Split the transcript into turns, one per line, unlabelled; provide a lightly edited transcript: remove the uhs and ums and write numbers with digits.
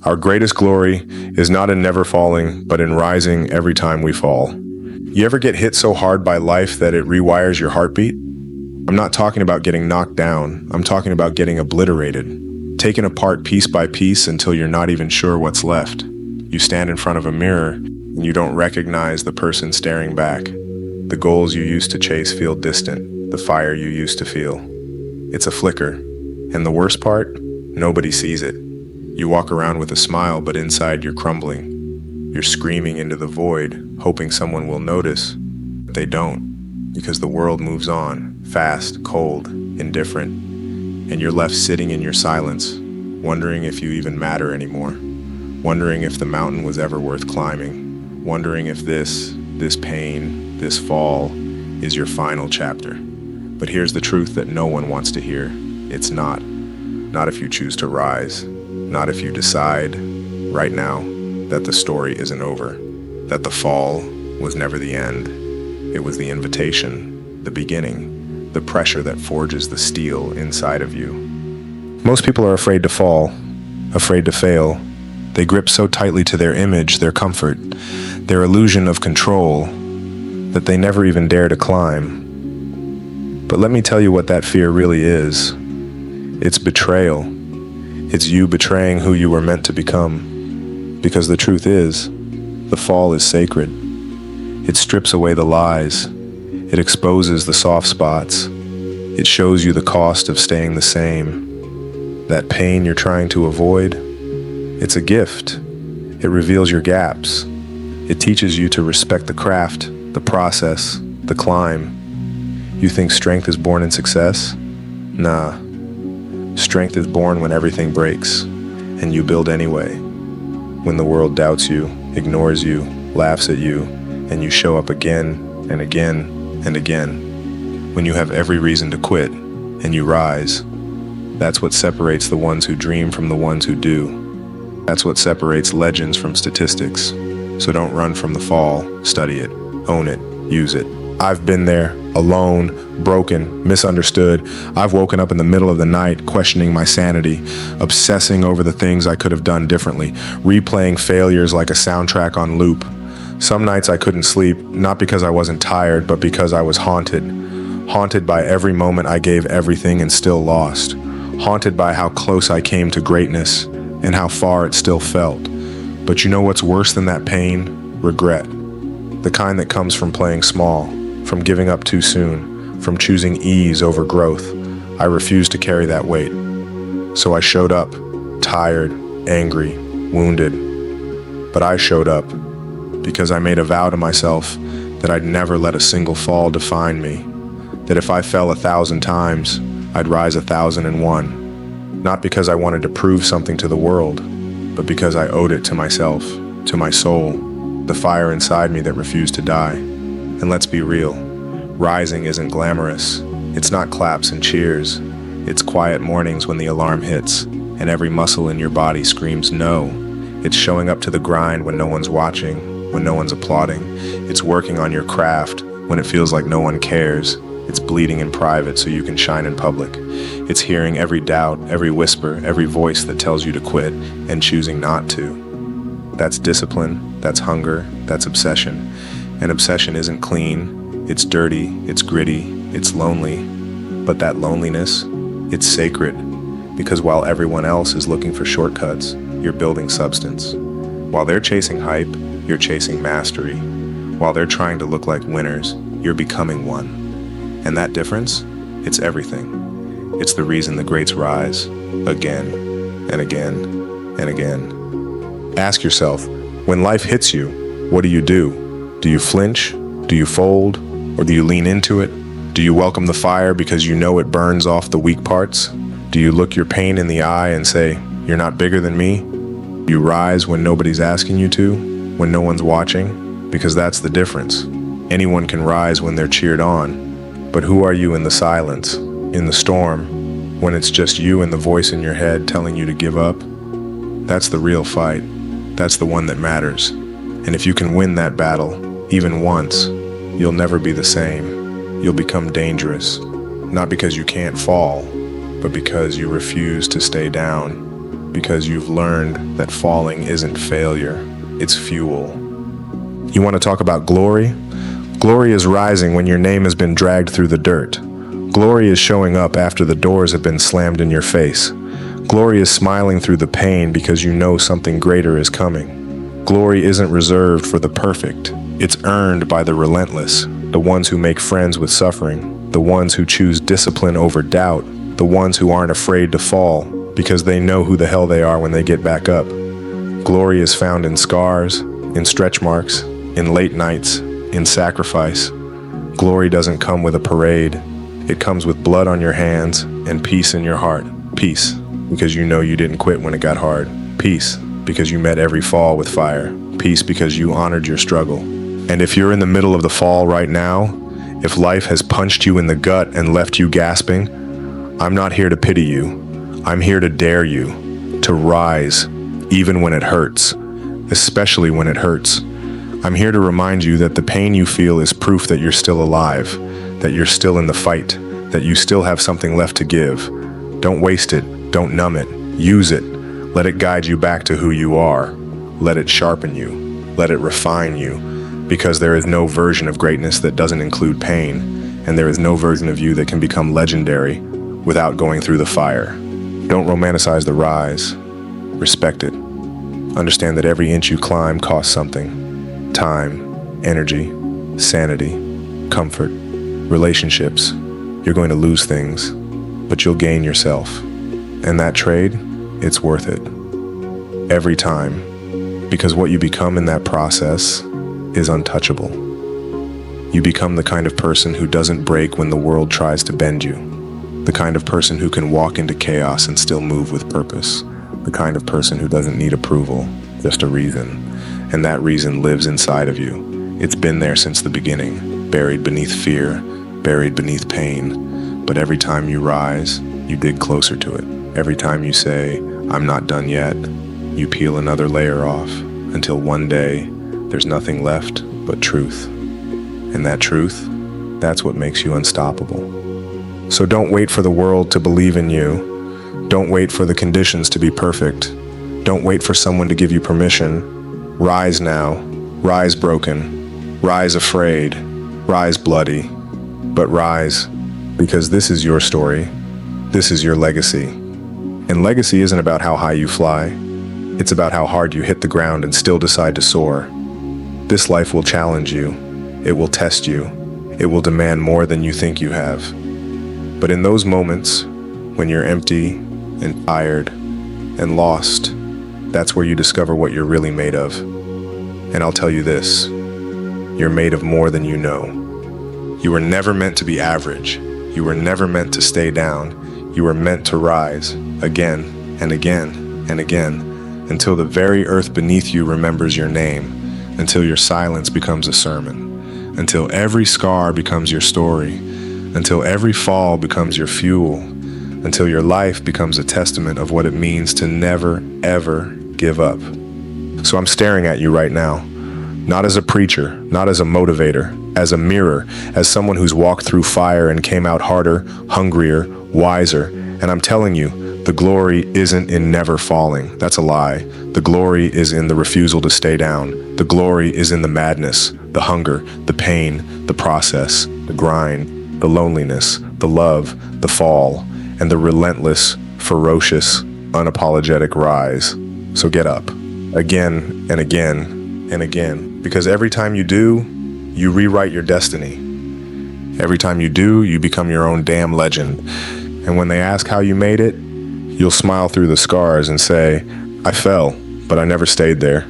Our greatest glory is not in never falling, but in rising every time we fall. You ever get hit so hard by life that it rewires your heartbeat? I'm not talking about getting knocked down. I'm talking about getting obliterated, taken apart piece by piece until you're not even sure what's left. You stand in front of a mirror and you don't recognize the person staring back. The goals you used to chase feel distant, the fire you used to feel. It's a flicker. And the worst part? Nobody sees it. You walk around with a smile, but inside you're crumbling. You're screaming into the void, hoping someone will notice, but they don't, because the world moves on, fast, cold, indifferent, and you're left sitting in your silence, wondering if you even matter anymore, wondering if the mountain was ever worth climbing, wondering if this pain, this fall, is your final chapter. But here's the truth that no one wants to hear. It's not. Not if you choose to rise. Not if you decide, right now, that the story isn't over. That the fall was never the end. It was the invitation, the beginning, the pressure that forges the steel inside of you. Most people are afraid to fall, afraid to fail. They grip so tightly to their image, their comfort, their illusion of control, that they never even dare to climb. But let me tell you what that fear really is. It's betrayal. It's you betraying who you were meant to become. Because the truth is, the fall is sacred. It strips away the lies. It exposes the soft spots. It shows you the cost of staying the same. That pain you're trying to avoid, it's a gift. It reveals your gaps. It teaches you to respect the craft, the process, the climb. You think strength is born in success? Nah. Strength is born when everything breaks, and you build anyway. When the world doubts you, ignores you, laughs at you, and you show up again and again and again. When you have every reason to quit, and you rise. That's what separates the ones who dream from the ones who do. That's what separates legends from statistics. So don't run from the fall, study it, own it, use it. I've been there, alone, broken, misunderstood. I've woken up in the middle of the night questioning my sanity, obsessing over the things I could have done differently, replaying failures like a soundtrack on loop. Some nights I couldn't sleep, not because I wasn't tired, but because I was haunted. Haunted by every moment I gave everything and still lost. Haunted by how close I came to greatness and how far it still felt. But you know what's worse than that pain? Regret. The kind that comes from playing small, from giving up too soon, from choosing ease over growth. I refused to carry that weight. So I showed up, tired, angry, wounded. But I showed up because I made a vow to myself that I'd never let a single fall define me. That if I fell 1,000 times, I'd rise 1,001. Not because I wanted to prove something to the world, but because I owed it to myself, to my soul, the fire inside me that refused to die. And let's be real, rising isn't glamorous. It's not claps and cheers. It's quiet mornings when the alarm hits and every muscle in your body screams no. It's showing up to the grind when no one's watching, when no one's applauding. It's working on your craft when it feels like no one cares. It's bleeding in private so you can shine in public. It's hearing every doubt, every whisper, every voice that tells you to quit and choosing not to. That's discipline, that's hunger, that's obsession. And obsession isn't clean, it's dirty, it's gritty, it's lonely. But that loneliness, it's sacred. Because while everyone else is looking for shortcuts, you're building substance. While they're chasing hype, you're chasing mastery. While they're trying to look like winners, you're becoming one. And that difference, it's everything. It's the reason the greats rise, again and again and again. Ask yourself, when life hits you, what do? Do you flinch? Do you fold? Or do you lean into it? Do you welcome the fire because you know it burns off the weak parts? Do you look your pain in the eye and say, you're not bigger than me? You rise when nobody's asking you to, when no one's watching, because that's the difference. Anyone can rise when they're cheered on. But who are you in the silence, in the storm, when it's just you and the voice in your head telling you to give up? That's the real fight. That's the one that matters. And if you can win that battle, even once, you'll never be the same. You'll become dangerous, not because you can't fall, but because you refuse to stay down. because you've learned that falling isn't failure, it's fuel. You want to talk about glory? Glory is rising when your name has been dragged through the dirt. Glory is showing up after the doors have been slammed in your face. Glory is smiling through the pain because you know something greater is coming. Glory isn't reserved for the perfect. It's earned by the relentless, the ones who make friends with suffering, the ones who choose discipline over doubt, the ones who aren't afraid to fall because they know who the hell they are when they get back up. Glory is found in scars, in stretch marks, in late nights, in sacrifice. Glory doesn't come with a parade. It comes with blood on your hands and peace in your heart. Peace, because you know you didn't quit when it got hard. Peace, because you met every fall with fire. Peace, because you honored your struggle. And if you're in the middle of the fall right now, if life has punched you in the gut and left you gasping, I'm not here to pity you. I'm here to dare you to rise, even when it hurts, especially when it hurts. I'm here to remind you that the pain you feel is proof that you're still alive, that you're still in the fight, that you still have something left to give. Don't waste it. Don't numb it. Use it. Let it guide you back to who you are. Let it sharpen you. Let it refine you. Because there is no version of greatness that doesn't include pain, and there is no version of you that can become legendary without going through the fire. Don't romanticize the rise. Respect it. Understand that every inch you climb costs something. Time, energy, sanity, comfort, relationships. You're going to lose things, but you'll gain yourself. And that trade, it's worth it. Every time. Because what you become in that process is untouchable. You become the kind of person who doesn't break when the world tries to bend you. The kind of person who can walk into chaos and still move with purpose. The kind of person who doesn't need approval, just a reason. And that reason lives inside of you. It's been there since the beginning, buried beneath fear, buried beneath pain. But every time you rise, you dig closer to it. Every time you say, I'm not done yet, you peel another layer off until one day there's nothing left but truth. And that truth, that's what makes you unstoppable. So don't wait for the world to believe in you. Don't wait for the conditions to be perfect. Don't wait for someone to give you permission. Rise now, rise broken, rise afraid, rise bloody, but rise because this is your story, this is your legacy. And legacy isn't about how high you fly, it's about how hard you hit the ground and still decide to soar. This life will challenge you, it will test you, it will demand more than you think you have. But in those moments, when you're empty and tired and lost, that's where you discover what you're really made of. And I'll tell you this, you're made of more than you know. You were never meant to be average. You were never meant to stay down. You were meant to rise again and again and again until the very earth beneath you remembers your name, until your silence becomes a sermon, until every scar becomes your story, until every fall becomes your fuel, until your life becomes a testament of what it means to never, ever give up. So I'm staring at you right now, not as a preacher, not as a motivator, as a mirror, as someone who's walked through fire and came out harder, hungrier, wiser. And I'm telling you, the glory isn't in never falling. That's a lie. The glory is in the refusal to stay down. The glory is in the madness, the hunger, the pain, the process, the grind, the loneliness, the love, the fall, and the relentless, ferocious, unapologetic rise. So get up. Again and again and again, because every time you do, you rewrite your destiny. Every time you do, you become your own damn legend. And when they ask how you made it, you'll smile through the scars and say, I fell, but I never stayed there.